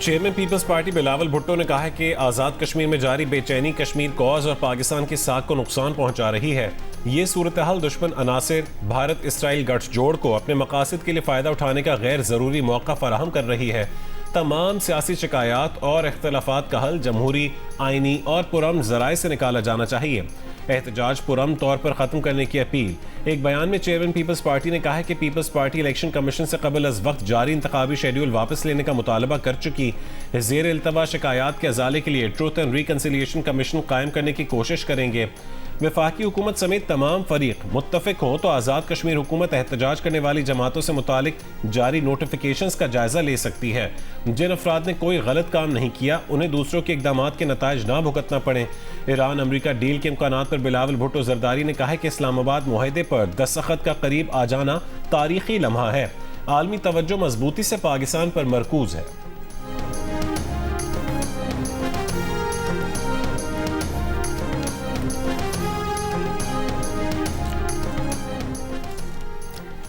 Chairman people's party Bilawal Bhutto ने कहा है कि आज़ाद कश्मीर में जारी बेचैनी कश्मीर कॉज और पाकिस्तान की साख को नुकसान पहुंचा रही है। ये सूरत हाल दुश्मन अनासिर भारत इसराइल गठजोड़ को अपने मकासद के लिए फ़ायदा उठाने का गैर ज़रूरी मौका फराहम कर रही है। तमाम सियासी शिकायत और इख्तलाफात का हल जमहूरी, आइनी और पुरअमन ज़राए से निकाला जाना चाहिए। एहतजाज पुरअमन तौर पर ख़त्म करने की अपील। एक बयान में चेयरमैन पीपल्स पार्टी ने कहा है कि पीपल्स पार्टी इलेक्शन कमीशन से कबल अज वक्त जारी इंतखाबी शेड्यूल वापस लेने का मुतालबा कर चुकी। ज़ेर इल्तवा शिकायत के अजाले के लिए ट्रूथ एंड रिकन्सिलिएशन कमीशन कायम करने की कोशिश करेंगे। वफाकी हुकूमत समेत तमाम फरीक मुत्तफिक हों तो आज़ाद कश्मीर हुकूमत एहतजाज करने वाली जमातों से मुतालिक जारी नोटिफिकेशंस का जायजा ले सकती है। जिन अफराद ने कोई गलत काम नहीं किया उन्हें दूसरों के इकदामात के नताइज ना भुगतना पड़े। ईरान अमरीका डील के इम्कानात पर बिलावल भुट्टो जरदारी ने कहा है कि इस्लामाबाद मुआहदे पर दस्तखत का करीब आ जाना तारीखी लम्हा है। आलमी तवज्जो मजबूती से पाकिस्तान पर मरकूज है।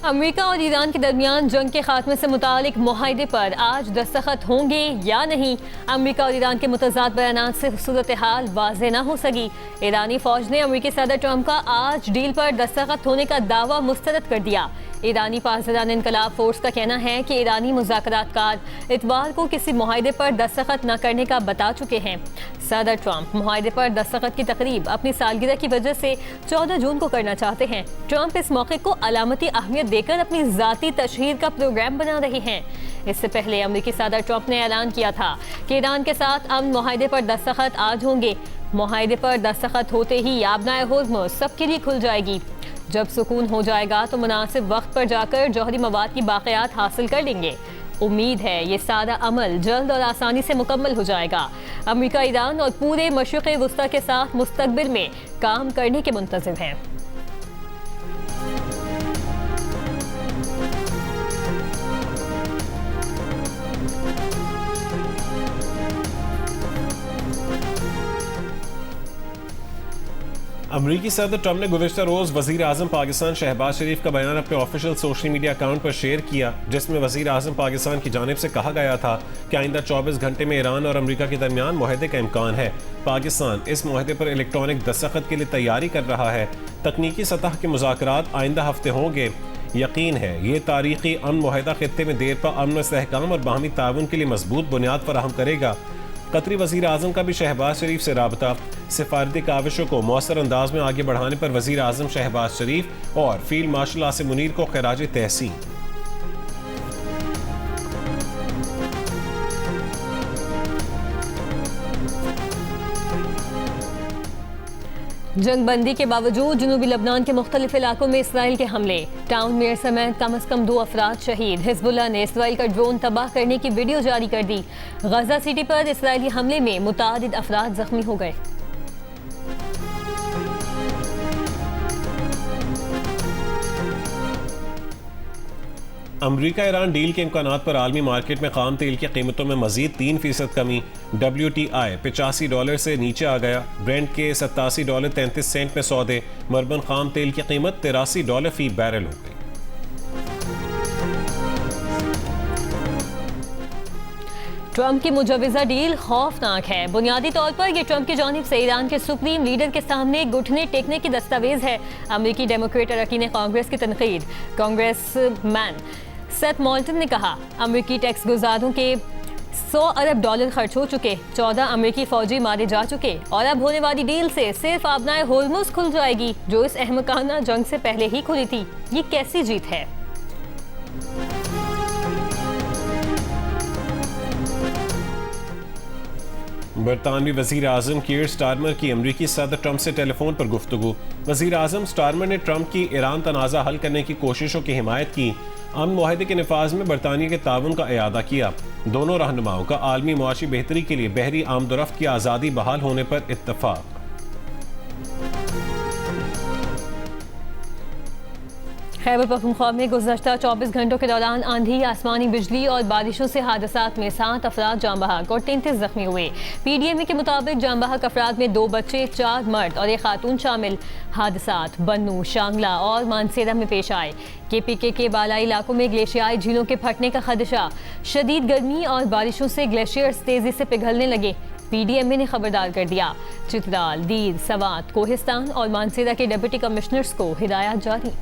अमेरिका और ईरान के दरमियान जंग के खात्मे से मुतालिक मुआहदे पर आज दस्तखत होंगे या नहीं। अमेरिका और ईरान के मुतज़ाद बयानात से सूरत हाल वाज़ेह न हो सकी। ईरानी फौज ने अमेरिकी सदर ट्रंप का आज डील पर दस्तखत होने का दावा मुस्तरद कर दिया। ईरानी पासदारान इनकलाब फोर्स का कहना है कि ईरानी मुज़ाकरातकार इतवार को किसी मुआहदे पर दस्तखत न करने का बता चुके हैं। सदर ट्रंप मुआहदे पर दस्तखत की तकरीब अपनी सालगिरह की वजह से 14 जून को करना चाहते हैं। ट्रंप इस मौके को अलामती अहमियत देकर अपनी ज़ाती तशहीर का प्रोग्राम बना रहे हैं। इससे पहले अमेरिकी सदर ट्रंप ने ऐलान किया था कि ईरान के साथ अमन मुआहदे पर दस्तखत आज होंगे। मुआहदे पर दस्तखत होते ही याबनाए होर्मुज़ सबके लिए खुल जाएगी। जब सुकून हो जाएगा तो मुनासिब वक्त पर जाकर जौहरी मवाद की बाक़ियात हासिल कर लेंगे। उम्मीद है ये सारा अमल जल्द और आसानी से मुकम्मल हो जाएगा। अमेरिका ईरान और पूरे मशरिक़ वुस्ता के साथ मुस्तक़बिल में काम करने के मुंतज़िर हैं। अमरीकी सदर ट्रंप ने गुज़िश्ता रोज़ वज़ीर आज़म पाकिस्तान शहबाज शरीफ का बयान अपने ऑफिशियल सोशल मीडिया अकाउंट पर शेयर किया, जिसमें वज़ीर आज़म पाकिस्तान की जानिब से कहा गया था कि आइंदा 24 घंटे में ईरान और अमरीका के दरमियान मुआहदे का इम्कान है। पाकिस्तान इस मुआहदे पर इलेक्ट्रॉनिक दस्तखत के लिए तैयारी कर रहा है। तकनीकी सतह के मुज़ाकरात आइंदा हफ्ते होंगे। यकीन है ये तारीखी अमन मुआहदा खित्ते में देर पा अमन इस्तेहकाम और बाहमी ताउन के लिए मजबूत बुनियाद फराहम करेगा। कतरी वज़ीर आज़म का भी शहबाज शरीफ से राबता। सिफारती काविशों को मौसर अंदाज में आगे बढ़ाने पर वज़ीर आज़म शहबाज शरीफ और फील्ड मार्शल आसिम मुनीर को खिराज तहसीन। जंगबंदी के बावजूद जनूबी लबनान के मुख्तलिफ इलाकों में इसराइल के हमले। टाउन मेयर समेत कम अज़ कम 2 अफराद शहीद। हिज़्बुल्लाह ने इसराइल का ड्रोन तबाह करने की वीडियो जारी कर दी। गजा सिटी पर इसराइली हमले में मुतादिद अफराद जख्मी हो गए। अमरीका ईरान डील के इम्कानात पर आलमी मार्केट में खाम तेल की कीमतों में मजीद 3% कमी। WTI $85 से नीचे आ गया। ब्रेंट के $87.33 में सौदे। मरबन खाम तेल की कीमत $83 फी बैरल हो गई। ट्रंप की मुजवज़ा डील खौफनाक है। बुनियादी तौर पर यह ट्रंप की जानिब से ईरान के सुप्रीम लीडर के सामने घुटने टेकने की दस्तावेज है। अमरीकी डेमोक्रेट अरकान कांग्रेस की तनकीद। कांग्रेसमैन सेथ मोल्टन ने कहा, अमरीकी टैक्स गुजारों के $100 अरब खर्च हो चुके, 14 अमरीकी फौजी मारे जा चुके और अब होने वाली डील से सिर्फ आबनाए होर्मुज़ खुल जाएगी जो इस अहमकाना जंग से पहले ही खुली थी। ये कैसी जीत है? बरतानवी वज़ीर आज़म कीर स्टारमर की अमरीकी सदर ट्रंप से टेलीफोन पर गुफ्तगू। वज़ीर आज़म स्टारमर ने ट्रंप की ईरान तनाज़ा हल करने की कोशिशों की हिमायत की। अमन मुआहदे के नफाज में बरतानिया के ताउन का इयादा किया। दोनों रहनुमाओं का आलमी मुआशी बेहतरी के लिए बहरी आमदोरफ्त की आज़ादी बहाल होने पर इत्तफाक। खैबर पख्तूनख्वा में गुज़श्ता 24 घंटों के दौरान आंधी, आसमानी बिजली और बारिशों से हादसात में 7 अफराद जाँ बहक और 33 जख्मी हुए। PDMA के मुताबिक जाँ बहक अफराद में 2 बच्चे, 4 मर्द और 1 खातून शामिल। हादसात बन्नू, शांगला और मानसेरा में पेश आए। KPK के बालाई इलाकों में ग्लेशियाई झीलों के फटने का खदशा। शदीद गर्मी और बारिशों से ग्लेशियर्स तेजी से पिघलने लगे। PDMA ने खबरदार कर दिया। चित्राल, दीर, सवात, कोहिस्तान और मानसेरा के डिप्टी कमिश्नर्स को हिदायत जारी।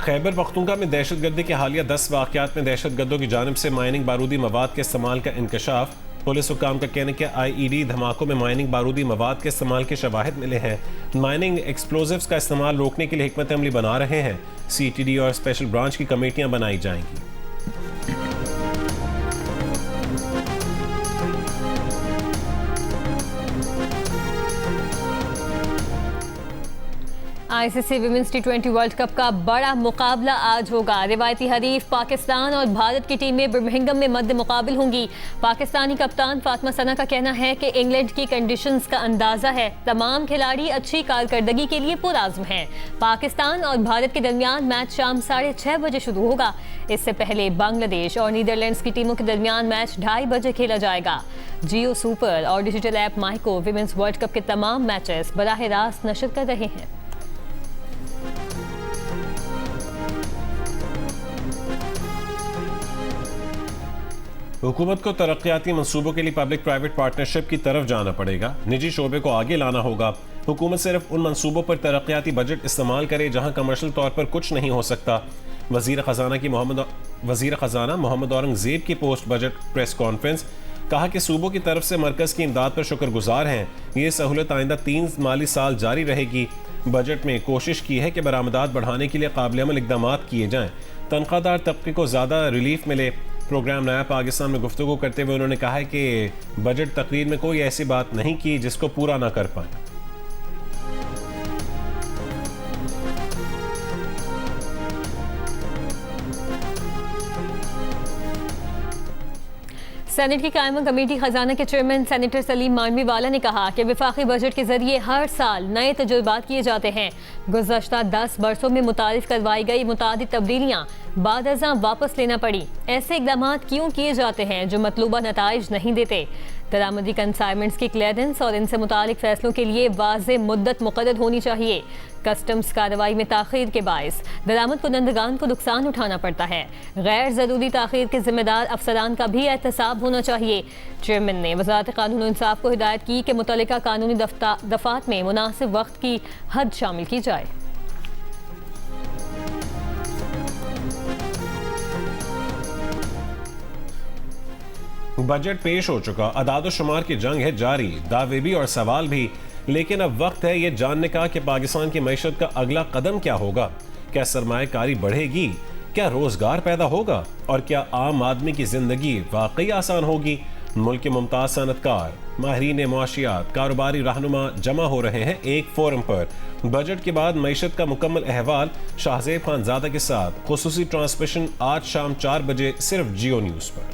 खैबर पख्तूनख्वा में दहशतगर्दी के हालिया 10 वाक़यात में दहशतगर्दों की जानिब से माइनिंग बारूदी मवाद के इस्तेमाल का इंकशाफ। पुलिस हुक्काम का कहना है कि IED धमाकों में माइनिंग बारूदी मवाद के इस्तेमाल के शवाहिद मिले हैं। माइनिंग एक्सप्लोजिव्स का इस्तेमाल रोकने के लिए हिकमत अमली बना रहे हैं। CTD और स्पेशल ब्रांच की कमेटियां बनाई जाएंगी। ICC women's T20 world cup का बड़ा मुकाबला आज होगा। रिवायती हरीफ पाकिस्तान और भारत की टीमें बर्मिंघम में मद्दे मुकाबिल होंगी। पाकिस्तानी कप्तान फातिमा सना का कहना है कि इंग्लैंड की कंडीशंस का अंदाजा है। तमाम खिलाड़ी अच्छी कारकर्दगी के लिए पुरआज़्म हैं। पाकिस्तान और भारत के दरमियान मैच शाम 6:30 बजे शुरू होगा। इससे पहले बांग्लादेश और नीदरलैंड्स की टीमों के दरमियान मैच 2:30 बजे खेला जाएगा। जियो सुपर और डिजिटल ऐप माइको विमेंस वर्ल्ड कप के तमाम मैचेस बराह रास्त नशर कर रहे हैं। हुकूमत को तरक्याती मंसूबों के लिए पब्लिक प्राइवेट पार्टनरशिप की तरफ जाना पड़ेगा। निजी शोबे को आगे लाना होगा। हुकूमत सिर्फ उन मंसूबों पर तरक्याती बजट इस्तेमाल करे जहां कमर्शियल तौर पर कुछ नहीं हो सकता। वजीर ख़जाना मोहम्मद औरंगजेब की पोस्ट बजट प्रेस कॉन्फ्रेंस। कहा कि सूबों की तरफ से मरकज की इमदाद पर शुक्रगुजार हैं। ये सहूलत आइंदा 3 माली साल जारी रहेगी। बजट में कोशिश की है कि बरामदात बढ़ाने के लिए काबिल अमल इक़दाम किए जाएं। तनख्वाहदार तबके को ज़्यादा रिलीफ मिले। प्रोग्राम नया पाकिस्तान में गुफ्तगू करते हुए उन्होंने कहा है कि बजट तकरीर में कोई ऐसी बात नहीं की जिसको पूरा ना कर पाए। सेनेट की कायमा कमेटी खजाना के चेयरमैन सेनेटर सलीम मानवी वाला ने कहा कि विफाकी बजट के जरिए हर साल नए तजुर्बात किए जाते हैं। गुज़श्ता 10 बरसों में मुतारिफ करवाई गई मुतादिद तब्दीलियाँ बादअज़ां वापस लेना पड़ी। ऐसे इक़दाम क्यों किए जाते हैं जो मतलूबा नताइज नहीं देते? दरामदी कंसाइनमेंट्स की क्लियरेंस और इनसे मुतालिक फैसलों के लिए वाज़ेह मुद्दत मुक़र्रर होनी चाहिए। कस्टम्स कार्रवाई में ताख़ीर के बायस दरामद कुनंदगान को नुकसान उठाना पड़ता है। गैर ज़रूरी ताख़ीर के ज़िम्मेदार अफसरान का भी एहतसाब होना चाहिए। चेयरमैन ने वज़ारत क़ानून और इंसाफ को हिदायत की कि मुतल्लिका कानूनी दफ़ात में मुनासिब वक्त की हद शामिल की जाए। बजट पेश हो चुका, अदाद शुमार की जंग है जारी, दावे भी और सवाल भी। लेकिन अब वक्त है ये जानने का कि पाकिस्तान की मईशत का अगला कदम क्या होगा। क्या सरमायाकारी बढ़ेगी? क्या रोजगार पैदा होगा? और क्या आम आदमी की जिंदगी वाकई आसान होगी? मुल्क के मुमताज सनतकार, माहिरीन मुआशियात, कारोबारी रहनुमा जमा हो रहे हैं एक फोरम पर। बजट के बाद मईशत का मुकम्मल अहवाल शाहजेब खानजादा के साथ खुसूसी ट्रांसमिशन आज शाम 4 बजे सिर्फ जियो न्यूज़ पर।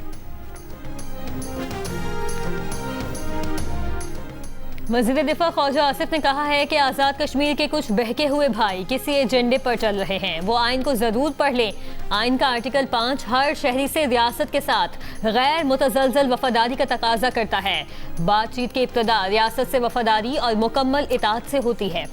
वज़ीर दिफा ख्वाजा आसिफ ने कहा है कि आज़ाद कश्मीर के कुछ बहके हुए भाई किसी एजेंडे पर चल रहे हैं। वो आइन को ज़रूर पढ़ लें। आइन का आर्टिकल 5 हर शहरी से रियासत के साथ गैर मुतज़लज़ल वफादारी का तकाजा करता है। बातचीत की इब्तदा रियासत से वफादारी और मुकम्मल इताअत से होती है।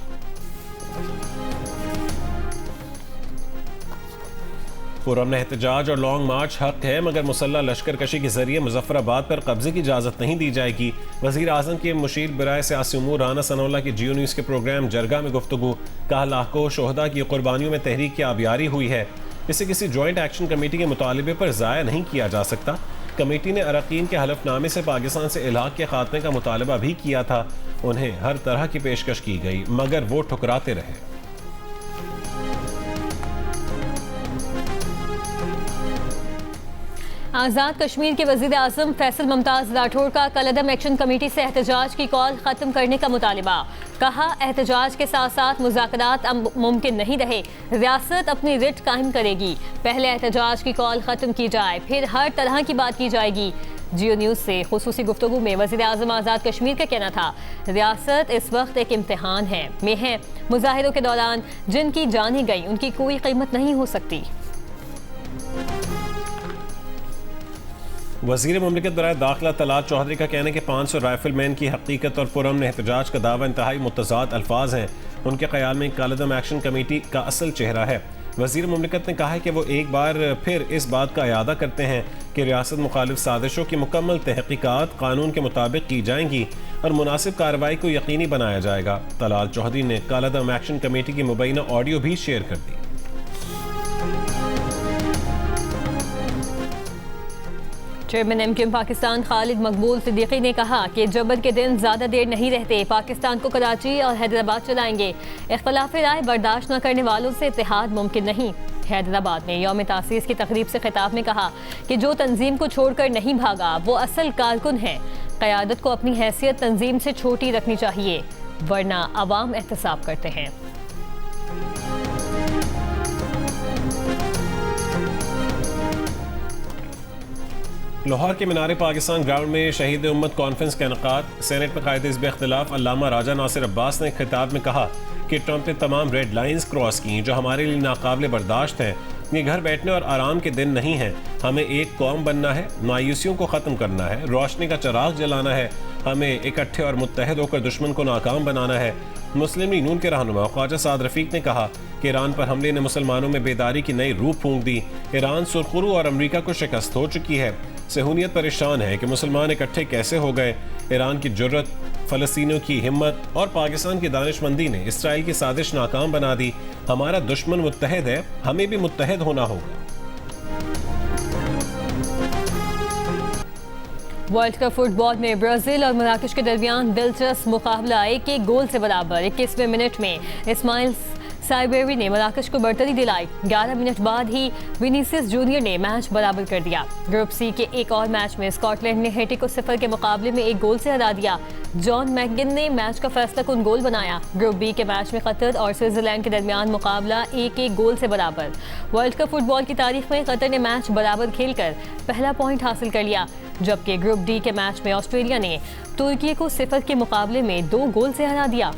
पुरअमन एहतजाज और लॉन्ग मार्च हक है, मगर मुसल्लह लश्कर कशी के जरिए मुजफ्फराबाद पर कब्जे की इजाज़त नहीं दी जाएगी। वज़ीर आज़म के मुशीर बराए सियासी उमूर राना सनाउल्लाह की जियो न्यूज़ के प्रोग्राम जरगा में गुफ्तगू। कहा लाखों शोहदा की कुर्बानियों में तहरीक की आबियारी हुई है। इसे किसी जॉइंट एक्शन कमेटी के मुतालबे पर ज़ाया नहीं किया जा सकता। कमेटी ने अरकान के हलफनामे से पाकिस्तान से इलाक़ के खात्मे का मुतालबा भी किया था। उन्हें हर तरह की पेशकश की गई मगर वो ठुकराते रहे। आज़ाद कश्मीर के वज़ीर आज़म फैसल मुमताज़ राठौर का कलअदम एक्शन कमेटी से एहतजाज की कॉल ख़त्म करने का मुतालिबा। कहा एहतजाज के साथ साथ मुज़ाकरात मुमकिन नहीं रहे। रियासत अपनी रिट कायम करेगी। पहले एहतजाज की कॉल ख़त्म की जाए, फिर हर तरह की बात की जाएगी। जियो न्यूज़ से खुसूसी गुफ्तगू में वज़ीर आज़म आज़ाद कश्मीर का कहना था, रियासत इस वक्त एक इम्तिहान है मुजाहिरों के दौरान जिनकी जानें गई उनकी कोई कीमत नहीं हो सकती। वज़ीर मुमलिकत बराए दाखिला तलात चौधरी का कहना है कि 500 राइफलमैन की हकीकत और पुरअमन एहतजाज का दावा इंतहाई मुतज़ाद अल्फाज हैं। उनके ख्याल में कालदम एक्शन कमेटी का असल चेहरा है। वज़ीर मुमलिकत ने कहा है कि वो एक बार फिर इस बात का इयादा करते हैं कि रियासत मुखालिफ साजिशों की मुकम्मल तहकीकात कानून के मुताबिक की जाएंगी और मुनासिब कार्रवाई को यकीनी बनाया जाएगा। तलात चौधरी ने कालदम एक्शन कमेटी की मुबैना ऑडियो भी शेयर कर दी। चेयरमैन एमक्यूएम पाकिस्तान खालिद मकबूल सिद्दीकी ने कहा कि जबर के दिन ज़्यादा देर नहीं रहते, पाकिस्तान को कराची और हैदराबाद चलाएंगे। इख्तलाफ राय बर्दाश्त न करने वालों से इत्तेहाद मुमकिन नहीं। हैदराबाद में यौम तासीस की तकरीब से खिताब में कहा कि जो तंजीम को छोड़कर नहीं भागा वो असल कारकुन है। क़यादत को अपनी हैसियत तंजीम से छोटी रखनी चाहिए, वरना अवाम एहतसाब करते हैं। लाहौर के मीनार पाकिस्तान ग्राउंड में शहीद उम्मत कॉन्फ्रेंस का इनकाद। सेनेट में कायदे हिज़्ब इख्तिलाफ अल्लामा राजा नासिर अब्बास ने खिताब में कहा कि ट्रंप ने तमाम रेड लाइंस क्रॉस की जो हमारे लिए नाकाबिले बर्दाश्त हैं। ये घर बैठने और आराम के दिन नहीं हैं। हमें एक कौम बनना है, मायूसियों को ख़त्म करना है, रोशनी का चिराग जलाना है। हमें इकट्ठे और मुत्तहद होकर दुश्मन को नाकाम बनाना है। मुस्लिम लीग नून के रहनुमा ख्वाजा साद रफीक ने कहा कि ईरान पर हमले ने मुसलमानों में बेदारी की नई रूह फूंक दी। ईरान सुरखुरू और अमरीका को शिकस्त हो चुकी है। सहूनियत परेशान है कि मुसलमान इकट्ठे कैसे हो गए। ईरान की जुर्रत, फ़लस्तीनियों की हिम्मत और पाकिस्तान की दानिशमंदी ने इसराइल की साजिश नाकाम बना दी। हमारा दुश्मन मुत्तहद है, हमें भी मुत्तहद होना होगा। वर्ल्ड कप फुटबॉल में ब्राजील और मराकश के दरमियान दिलचस्प मुकाबला 1-1 गोल से बराबर। 21वें मिनट में इस्माइल साइबेरी ने मराकश को बढ़तरी दिलाई। 11 मिनट बाद ही विनीसियस जूनियर ने मैच बराबर कर दिया। ग्रुप सी के एक और मैच में स्कॉटलैंड ने हेटी को 0 के मुकाबले में 1 गोल से हरा दिया। जॉन मैकगिन ने मैच का फैसला कुन गोल बनाया। ग्रुप बी के मैच में कतर और स्विट्जरलैंड के दरमियान मुकाबला 1-1 गोल से बराबर। वर्ल्ड कप फुटबॉल की तारीख में कतर ने मैच बराबर खेलकर पहला पॉइंट हासिल कर लिया, जबकि ग्रुप डी के मैच में ऑस्ट्रेलिया ने तुर्की को 0 के मुकाबले में 2 गोल से हरा दिया।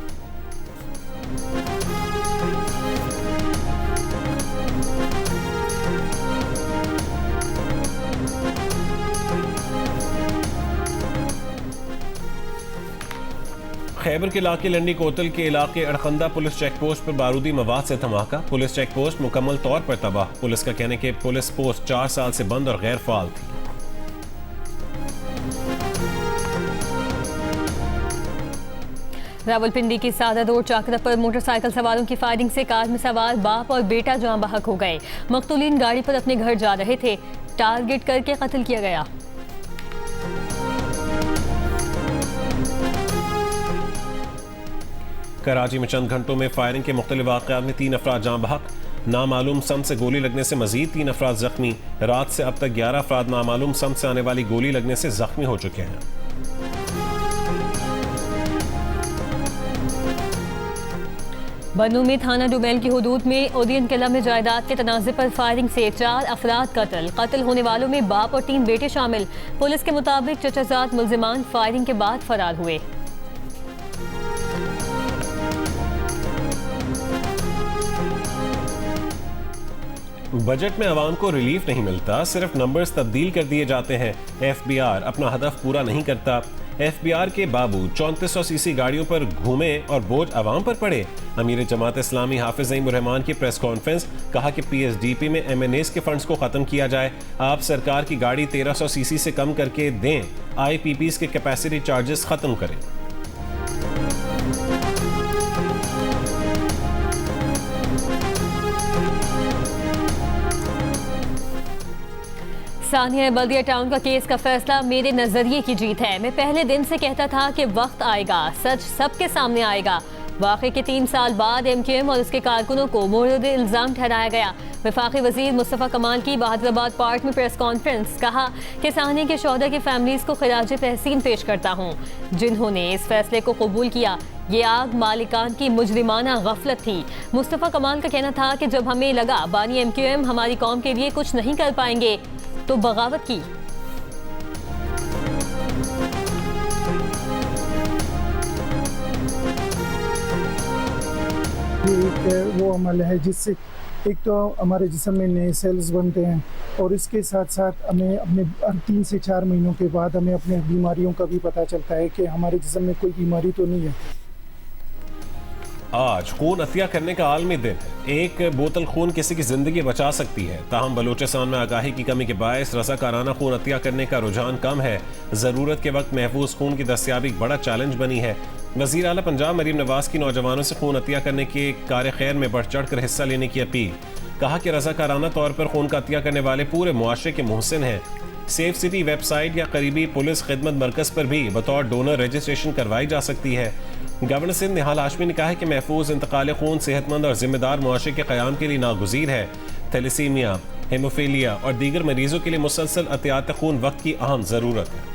खैबर के इलाके लंडी कोतल के इलाके अड़खंदा पुलिस चेक पोस्ट पर बारूदी मवाद से धमाका। पुलिस चेक पोस्ट मुकम्मल तौर पर तबाह। पुलिस का कहना है कि पुलिस पोस्ट 4 साल से बंद और गैर फाल थी। रावलपिंडी की सादा रोड चाकरा पर मोटरसाइकिल सवारों की फायरिंग से कार में सवार बाप और बेटा जान बहक हो गए। मकतूलीन गाड़ी पर अपने घर जा रहे थे, टारगेट करके कत्ल किया गया। कराची में चंद घंटों में फायरिंग के मुख्तलिफ वाक़यात में 3 अफराद जान बहक। नामालूम सम से गोली लगने से मजीद 3 अफराद जख्मी। रात से अब तक 11 अफराद नामालूम सम से आने वाली गोली लगने से जख्मी हो चुके हैं। बन्नू में थाना डुबैल की हुदूद में ओदियन किला में जायदाद के तनाज़े पर फायरिंग से 4 अफराद कत्ल होने वालों में बाप और 3 बेटे शामिल। पुलिस के मुताबिक चचाजाद मुल्जिमान फायरिंग के बाद फरार हुए। बजट में आवाम को रिलीफ नहीं मिलता, सिर्फ नंबर्स तब्दील कर दिए जाते हैं। एफबीआर अपना हदफ पूरा नहीं करता। एफबीआर के बाबू 3400 सीसी गाड़ियों पर घूमे और बोझ आवाम पर पड़े। अमीर जमात इस्लामी हाफिज ज़ईम उर रहमान की प्रेस कॉन्फ्रेंस, कहा कि पीएसडीपी में एमएनएस के फंड्स को खत्म किया जाए। आप सरकार की गाड़ी 1300 सीसी से कम करके दें। आईपीपीस के कैपेसिटी चार्जेस खत्म करें। सानिया बल्दिया टाउन का केस का फैसला मेरे नजरिए की जीत है। मैं पहले दिन से कहता था कि वक्त आएगा, सच सबके सामने आएगा। वाक़े के 3 साल बाद एमक्यूएम और उसके कारकुनों को मोरद इल्ज़ाम ठहराया गया। वफाकी वजीर मुस्तफ़ा कमाल की बहादुराबाद पार्क में प्रेस कॉन्फ्रेंस, कहा कि सानिया के शोहदा की फैमिलीज़ को खिराज तहसीन पेश करता हूँ जिन्होंने इस फैसले को कबूल किया। ये आग मालिकान की मुजरिमाना गफलत थी। मुस्तफ़ा कमाल का कहना था कि जब हमें लगा बानी एमक्यूएम हमारी कौम के लिए कुछ नहीं कर पाएंगे तो बगावत की। ये एक वो अमल है जिससे एक तो हमारे जिस्म में नए सेल्स बनते हैं और इसके साथ साथ हमें अपने 3 से 4 महीनों के बाद हमें अपने बीमारियों का भी पता चलता है कि हमारे जिस्म में कोई बीमारी तो नहीं है। आज खून अतिया करने का आलमी दिन है। एक बोतल खून किसी की जिंदगी बचा सकती है। ताहम बलूचिस्तान में आगाही की कमी के बायस रज़ाकाराना खून अतिया करने का रुझान कम है। ज़रूरत के वक्त महफूज खून की दस्तियाबी बड़ा चैलेंज बनी है। वज़ीर आला पंजाब मरीम नवाज की नौजवानों से खून अतिया करने के कार्य खैर में बढ़ चढ़ कर हिस्सा लेने की अपील। कहा कि रज़ाकाराना तौर पर खून का अतिया करने वाले पूरे मुआशरे के मोहसिन हैं। सेफ सिटी वेबसाइट या करीबी पुलिस खिदमत मरकज पर भी बतौर डोनर रजिस्ट्रेशन करवाई जा सकती है। गवर्नर सिंध निहाल हाशमी ने कहा है कि महफूज इंतकाल खून सेहतमंद और जिम्मेदार मुआशरे के क़याम के लिए नागुज़ीर है। थैलेसीमिया, हेमोफीलिया और दीगर मरीजों के लिए मुसलसल एहतियात खून वक्त की अहम ज़रूरत है।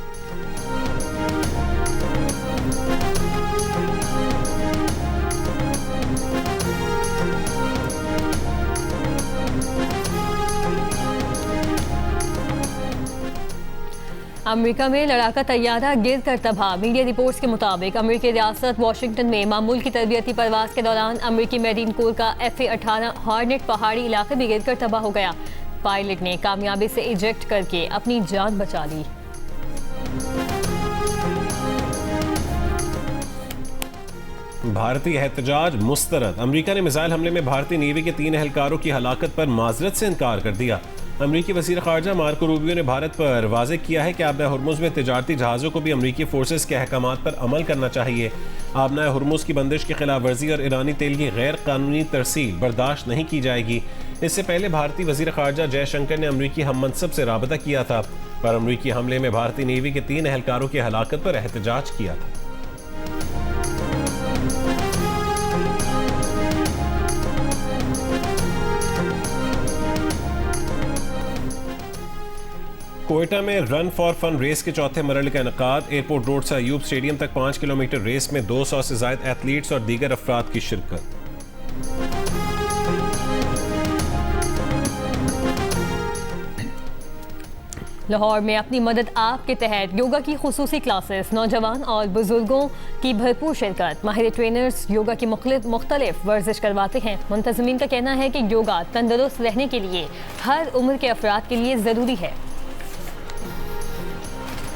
अमेरिका में लड़ाका तैयारा गिर कर तबाह। मीडिया रिपोर्ट्स के मुताबिक अमेरिकी रियासत वाशिंगटन में मामूल की तरबियती परवाज के दौरान अमेरिकी मेरीन कोर का F-18 हॉर्नेट पहाड़ी इलाके में गिर कर तबाह हो गया। पायलट ने कामयाबी से इजेक्ट करके अपनी जान बचा ली। भारतीय एहतजाज मुस्तरद। अमेरिका ने मिसाइल हमले में भारतीय नेवी के 3 एहलकारों की हलाकत पर माजरत से इनकार कर दिया। अमरीकी वज़ीर ख़ारजा मार्को रूबियो ने भारत पर वाज़ेह किया है कि आबना हुर्मुज़ में तिजारती जहाज़ों को भी अमरीकी फोर्सेस के अहकामात पर अमल करना चाहिए। आबना हुर्मुज़ की बंदिश की खिलाफ वर्जी और ईरानी तेल की गैर कानूनी तरसील बर्दाश्त नहीं की जाएगी। इससे पहले भारतीय वज़ीर ख़ारजा जयशंकर ने अमरीकी हम मनसब से राबता किया था, पर अमरीकी हमले में भारतीय नेवी के 3 एहलकारों की हलाकत पर एहतजाज किया था। कोयटा में रन फॉर फन रेस के चौथे मरहले का इनकाद। एयरपोर्ट रोड से अयूब स्टेडियम तक 5 किलोमीटर रेस में 200 से ज्यादा एथलीट्स और दीगर अफराद की शिरकत। लाहौर में अपनी मदद आप के तहत योगा की खुसूसी क्लासेस, नौजवान और बुजुर्गों की भरपूर शिरकत। माहिर ट्रेनर्स योगा की मुख्तलिफ वर्जिश करवाते हैं। मुंतज़मीन का कहना है कि योगा तंदुरुस्त रहने के लिए हर उम्र के अफराद के लिए ज़रूरी है।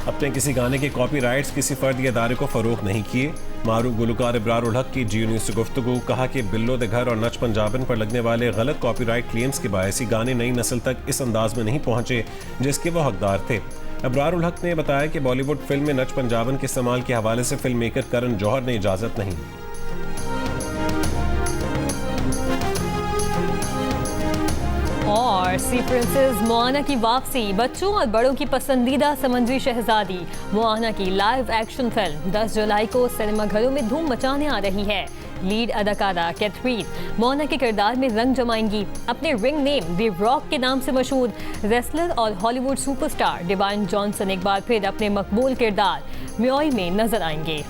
अपने किसी गाने के कॉपीराइट्स किसी फर्द या इदारे को फरोख्त नहीं किए। मारूफ गुलकार इब्रार उल हक की जी न्यूज़ से गुफ्तगू। कहा कि बिल्लो दे घर और नच पंजाबन पर लगने वाले गलत कॉपीराइट क्लेम्स के बायस ही गाने नई नस्ल तक इस अंदाज में नहीं पहुंचे जिसके वो हकदार थे। इब्रार उल हक ने बताया कि बॉलीवुड फिल्म में नच पंजाबन के इस्तेमाल के हवाले से फिल्म मेकर करण जौहर ने इजाज़त नहीं दी। और सी प्रिंसेस मोआना की वापसी। बच्चों और बड़ों की पसंदीदा समंदरी शहजादी मोआना की लाइव एक्शन फिल्म 10 जुलाई को सिनेमाघरों में धूम मचाने आ रही है। लीड अदाकारा कैथरीन मोआना के किरदार में रंग जमाएंगी। अपने रिंग नेम द रॉक के नाम से मशहूर रेसलर और हॉलीवुड सुपरस्टार डिवाइन जॉनसन एक बार फिर अपने मकबूल किरदार म्योई में नजर आएंगे।